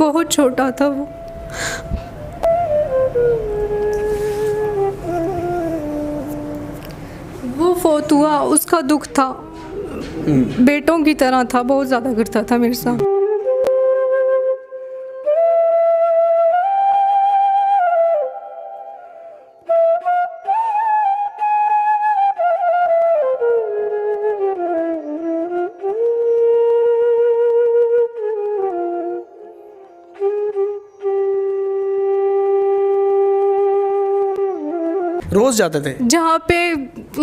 बहुत छोटा था वो। वो फोत हुआ, उसका दुख था, बेटों की तरह था, बहुत ज़्यादा करता था मेरे साथ। रोज़ जाते थे? जहाँ पे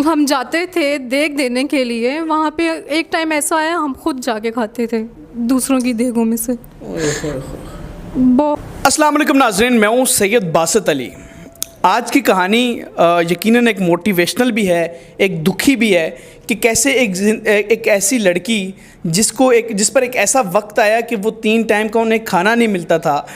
हम जाते थे देख देने के लिए, वहाँ पे एक टाइम ऐसा आया हम खुद जाके खाते थे दूसरों की देगों में से। अस्सलाम वालेकुम नाज़रीन, मैं हूँ सैयद बासित अली। आज की कहानी यकीनन एक मोटिवेशनल भी है, एक दुखी भी है कि कैसे एक ऐसी लड़की जिस पर एक ऐसा वक्त आया कि वो 3 टाइम का उन्हें खाना नहीं मिलता था।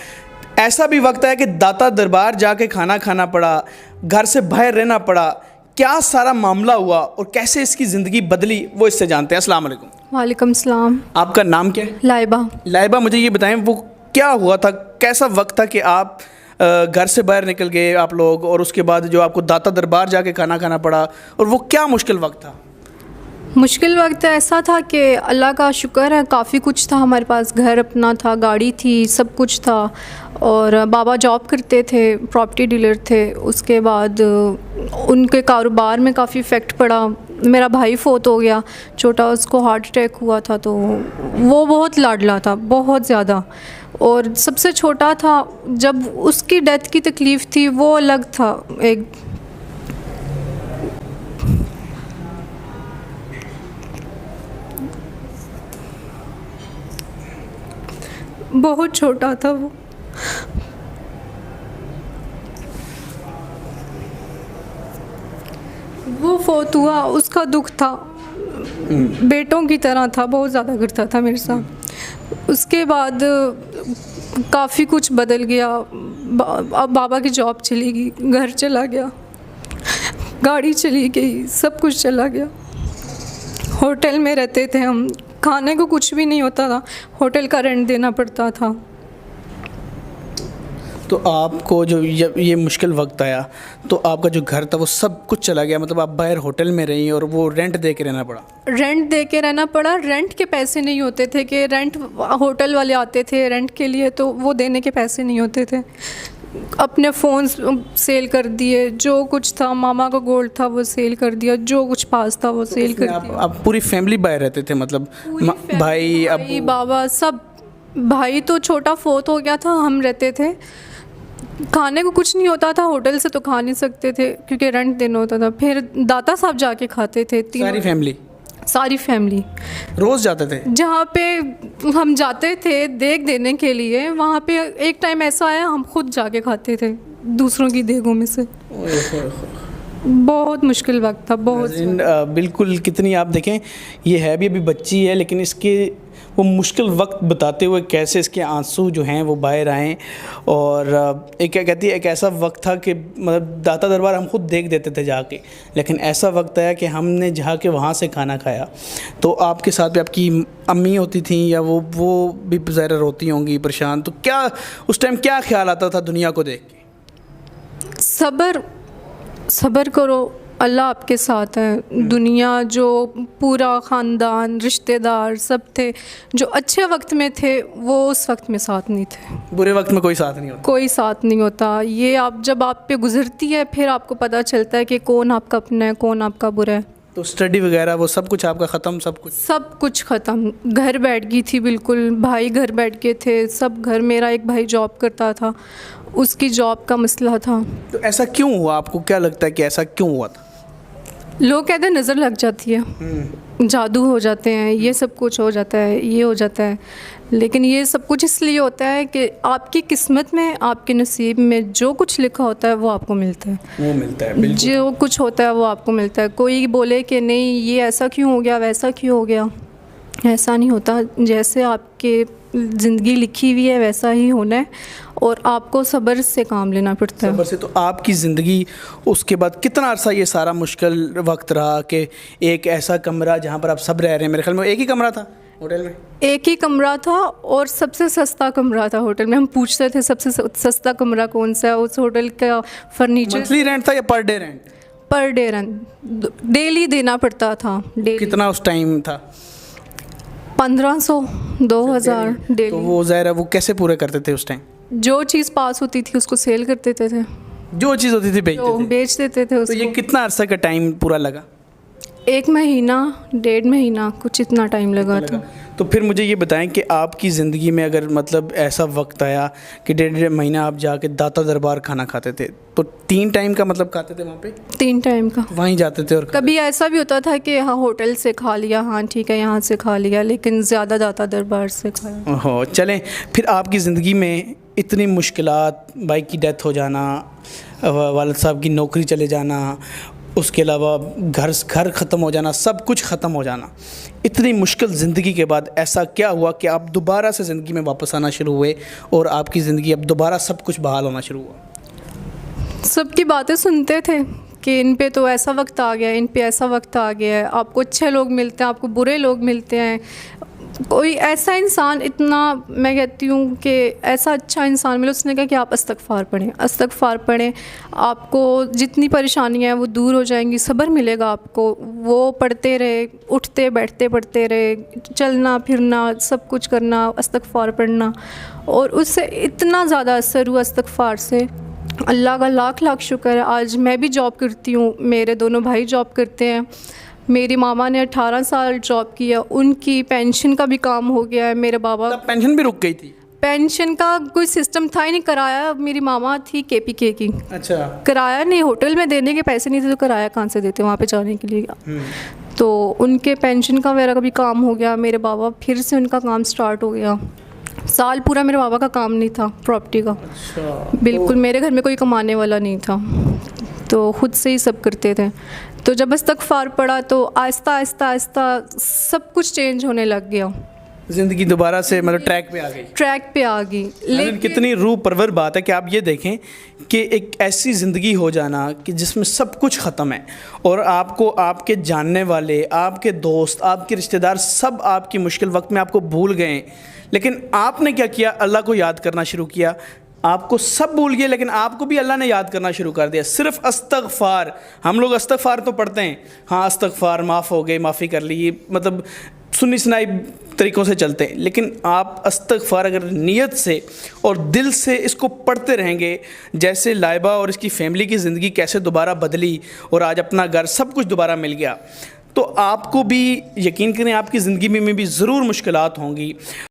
ऐसा भी वक्त आया कि दाता दरबार जाके खाना खाना पड़ा, घर से बाहर रहना पड़ा। क्या सारा मामला हुआ और कैसे इसकी ज़िंदगी बदली, वो इससे जानते हैं। अस्सलाम वालेकुम। वालेकुम सलाम। आपका नाम क्या है? लाइबा। लाइबा, मुझे ये बताएं वो क्या हुआ था, कैसा वक्त था कि आप घर से बाहर निकल गए आप लोग, और उसके बाद जो आपको दाता दरबार जाके खाना खाना पड़ा, और वो क्या मुश्किल वक्त था? मुश्किल वक्त ऐसा था कि अल्लाह का शुक्र है काफ़ी कुछ था हमारे पास, घर अपना था, गाड़ी थी, सब कुछ था, और बाबा जॉब करते थे, प्रॉपर्टी डीलर थे। उसके बाद उनके कारोबार में काफ़ी इफ़ेक्ट पड़ा। मेरा भाई फोत हो गया छोटा, उसको हार्ट अटैक हुआ था, तो वो बहुत लाडला था, बहुत ज़्यादा। और सबसे छोटा था, जब उसकी डेथ की तकलीफ़ थी वो अलग था। एक बहुत छोटा था वो फोत हुआ, उसका दुख था, बेटों की तरह था, बहुत ज़्यादा करता था मेरे साथ। उसके बाद काफ़ी कुछ बदल गया। अब बाबा की जॉब चली गई, घर चला गया, गाड़ी चली गई, सब कुछ चला गया। होटल में रहते थे हम, खाने को कुछ भी नहीं होता था, होटल का रेंट देना पड़ता था। तो आपको जो ये मुश्किल वक्त आया तो आपका जो घर था वो सब कुछ चला गया, मतलब आप बाहर होटल में रही और वो रेंट दे के रहना पड़ा? रेंट दे के रहना पड़ा। रेंट के पैसे नहीं होते थे कि रेंट होटल वाले आते थे रेंट के लिए, तो वो देने के पैसे नहीं होते थे। अपने फ़ोन सेल कर दिए, जो कुछ था, मामा का गोल्ड था वो सेल कर दिया, जो कुछ पास था वो सेल कर दिया। आप पूरी फैमिली बाहर रहते थे, मतलब भाई बाबा सब? भाई तो छोटा फोत हो गया था, हम रहते थे। खाने को कुछ नहीं होता था, होटल से तो खा नहीं सकते थे क्योंकि रेंट देना होता था। फिर दाता साहब जाके खाते थे, सारी फैमिली रोज़ जाते थे। जहाँ पे हम जाते थे देख देने के लिए, वहाँ पे एक टाइम ऐसा आया हम खुद जाके खाते थे दूसरों की देगों में से। बहुत मुश्किल वक्त था, बहुत। बिल्कुल, कितनी आप देखें, ये है भी अभी बच्ची है, लेकिन इसके वो मुश्किल वक्त बताते हुए कैसे इसके आंसू जो हैं वो बाहर आएँ। और एक क्या कहती है, एक ऐसा वक्त था कि मतलब दाता दरबार हम खुद देख देते थे जाके, लेकिन ऐसा वक्त आया कि हमने जाके वहाँ से खाना खाया। तो आपके साथ भी आपकी अम्मी होती थी या वो भी ज़रा रोती होंगी, परेशान, तो क्या उस टाइम क्या ख्याल आता था दुनिया को देख के? सब्र करो, अल्लाह आपके साथ है। दुनिया जो पूरा ख़ानदान, रिश्तेदार सब थे, जो अच्छे वक्त में थे वो उस वक्त में साथ नहीं थे। बुरे वक्त में कोई साथ नहीं होता? कोई साथ नहीं होता। ये आप जब आप पे गुजरती है फिर आपको पता चलता है कि कौन आपका अपना है, कौन आपका बुरा है। तो स्टडी वगैरह वो सब कुछ आपका ख़त्म? सब कुछ ख़त्म। घर बैठ गई थी बिल्कुल, भाई घर बैठ गए थे, सब घर। मेरा एक भाई जॉब करता था, उसकी जॉब का मसला था। तो ऐसा क्यों हुआ? आपको क्या लगता है कि ऐसा क्यों हुआ था? लोग कहते हैं नज़र लग जाती है, जादू हो जाते हैं, ये सब कुछ हो जाता है, ये हो जाता है। लेकिन ये सब कुछ इसलिए होता है कि आपकी किस्मत में, आपके नसीब में जो कुछ लिखा होता है वो आपको मिलता है। वो मिलता है, बिल्कुल। जो कुछ होता है वो आपको मिलता है। कोई बोले कि नहीं ये ऐसा क्यों हो गया, वैसा क्यों हो गया, ऐसा नहीं होता। जैसे आपके ज़िंदगी लिखी हुई है वैसा ही होना है, और आपको सब्र से काम लेना पड़ता है। सब्र से। तो आपकी ज़िंदगी उसके बाद कितना अर्सा ये सारा मुश्किल वक्त रहा कि एक ऐसा कमरा जहाँ पर आप सब रह रहे हैं, मेरे ख्याल में एक ही कमरा था? होटल में? एक ही कमरा था और सबसे सस्ता कमरा था होटल में। हम पूछते थे सबसे सस्ता कमरा कौन सा है, उस होटल का फर्नीचर मंथली रेंट था या per day rent? Per day rent daily देना पड़ता था। डेली कितना उस टाइम था? 1500 2000 तो डेली। वो ज़ाहिर है वो कैसे पूरे करते थे उस टाइम? जो चीज़ पास होती थी उसको सेल कर देते थे, जो चीज़ होती थी तो बेचते थे। बेच देते थे तो ये उसको। कितना अरसा का टाइम पूरा लगा? 1 महीना 1.5 महीना कुछ इतना टाइम लगा था। तो फिर मुझे ये बताएं कि आपकी ज़िंदगी में अगर मतलब ऐसा वक्त आया कि 1.5 महीना आप जाके दाता दरबार खाना खाते थे, तो 3 टाइम का मतलब खाते थे वहाँ पे? 3 टाइम का। वहीं जाते थे और कभी ऐसा भी होता था कि हाँ होटल से खा लिया, हाँ ठीक है यहाँ से खा लिया, लेकिन ज़्यादा दाता दरबार से खाया। हो चलें, फिर आपकी ज़िंदगी में इतनी मुश्किलात, भाई की डेथ हो जाना, वालिद साहब की नौकरी चले जाना, उसके अलावा घर ख़त्म हो जाना, सब कुछ ख़त्म हो जाना, इतनी मुश्किल ज़िंदगी के बाद ऐसा क्या हुआ कि आप दोबारा से ज़िंदगी में वापस आना शुरू हुए और आपकी ज़िंदगी अब दोबारा सब कुछ बहाल होना शुरू हुआ? सबकी बातें सुनते थे कि इन पे तो ऐसा वक्त आ गया है, इन पे ऐसा वक्त आ गया है, आपको अच्छे लोग मिलते हैं, आपको बुरे लोग मिलते हैं। कोई ऐसा इंसान, इतना मैं कहती हूँ कि ऐसा अच्छा इंसान मिले, उसने कहा कि आप इस्तग़फ़ार पढ़ें, इस्तग़फ़ार पढ़ें, आपको जितनी परेशानियाँ हैं वो दूर हो जाएंगी, सब्र मिलेगा आपको। वो पढ़ते रहे, उठते बैठते पढ़ते रहे, चलना फिरना सब कुछ करना, इस्तग़फ़ार पढ़ना, और उससे इतना ज़्यादा असर हुआ इस्तग़फ़ार से। अल्लाह का लाख लाख शुक्र है। आज मैं भी जॉब करती हूँ, मेरे दोनों भाई जॉब करते हैं, मेरी मामा ने 18 साल जॉब किया, उनकी पेंशन का भी काम हो गया है। मेरे बाबा तब पेंशन भी रुक गई थी? पेंशन का कोई सिस्टम था ही नहीं। किराया, मेरी मामा थी KPK की, अच्छा। किराया नहीं, होटल में देने के पैसे नहीं थे तो किराया कहाँ से देते वहाँ पे जाने के लिए। तो उनके पेंशन का वगैरह का भी काम हो गया। मेरे बाबा फिर से उनका काम स्टार्ट हो गया। साल पूरा मेरे बाबा का काम नहीं था प्रॉपर्टी का। अच्छा। बिल्कुल मेरे घर में कोई कमाने वाला नहीं था, तो ख़ुद से ही सब करते थे। तो जब इस्तग़फ़ार पड़ा तो आहिस्ता आहिस्ता आहिस्ता सब कुछ चेंज होने लग गया। ज़िंदगी दोबारा से मतलब ट्रैक पे आ गई? ट्रैक पे आ गई। लेकिन कितनी रूह परवर बात है कि आप ये देखें कि एक ऐसी ज़िंदगी हो जाना कि जिसमें सब कुछ ख़त्म है और आपको आपके जानने वाले, आपके दोस्त, आपके रिश्तेदार सब आपकी मुश्किल वक्त में आपको भूल गए, लेकिन आपने क्या किया? अल्लाह को याद करना शुरू किया। आपको सब भूल गए लेकिन आपको भी अल्लाह ने याद करना शुरू कर दिया। सिर्फ इस्तग़फ़ार, हम लोग इस्तग़फ़ार तो पढ़ते हैं, हाँ इस्तग़फ़ार, माफ़ हो गए, माफ़ी कर ली, ये मतलब सुन्नी सुनाई तरीक़ों से चलते हैं, लेकिन आप इस्तग़फ़ार अगर नीयत से और दिल से इसको पढ़ते रहेंगे, जैसे लाइबा और इसकी फ़ैमिली की ज़िंदगी कैसे दोबारा बदली और आज अपना घर सब कुछ दोबारा मिल गया, तो आपको भी यकीन करें आपकी ज़िंदगी में भी ज़रूर मुश्किलात होंगी।